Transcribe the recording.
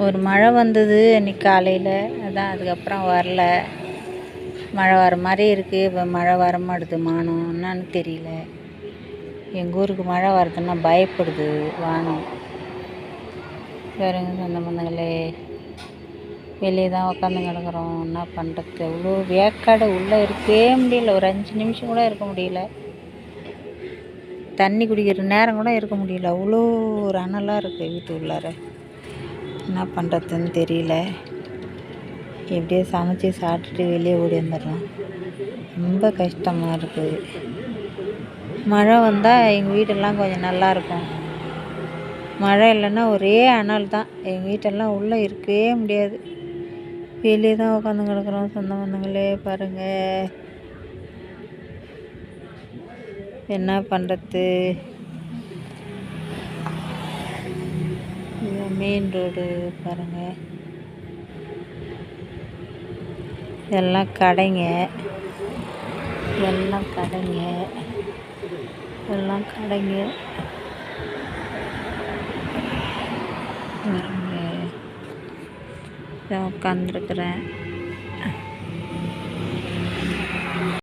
ஒரு மழை வந்தது அன்றைக்கி காலையில். அதான் அதுக்கப்புறம் வரல. மழை வர மாதிரி இருக்குது. இப்போ மழை வர மாட்டுது. மானம் என்னான்னு தெரியல. எங்கள் ஊருக்கு மழை வரதுன்னா பயப்படுது வானம். வேறுங்க சொந்த பந்தங்களே, வெளியே தான் உக்காந்து கிடக்குறோம். என்ன பண்ணுறது? அவ்வளோ வேக்காடு. உள்ளே இருக்கவே முடியல. ஒரு 5 நிமிஷம் கூட இருக்க முடியல. தண்ணி குடிக்கிற நேரம் கூட இருக்க முடியல. அவ்வளோ ஒரு அனலாக இருக்குது வீட்டு உள்ளார. என்ன பண்ணுறதுன்னு தெரியல. எப்படியோ சமைச்சி சாப்பிட்டுட்டு வெளியே ஓடி வந்துடலாம். ரொம்ப கஷ்டமாக இருக்குது. மழை வந்தால் எங்கள் வீடெல்லாம் கொஞ்சம் நல்லாயிருக்கும். மழை இல்லைன்னா ஒரே அனல் தான். எங்கள் வீட்டெல்லாம் உள்ளே இருக்கவே முடியாது. வெளியே தான் உட்காந்து கிடக்குறோம். சொந்த பந்தங்களே பாருங்கள், என்ன பண்ணுறது? மெயின் ரோடு பாருங்கள். எல்லாம் கடைங்க, எல்லாம் கடைங்க, எல்லாம் கடைங்க. உட்காந்துருக்குறேன்.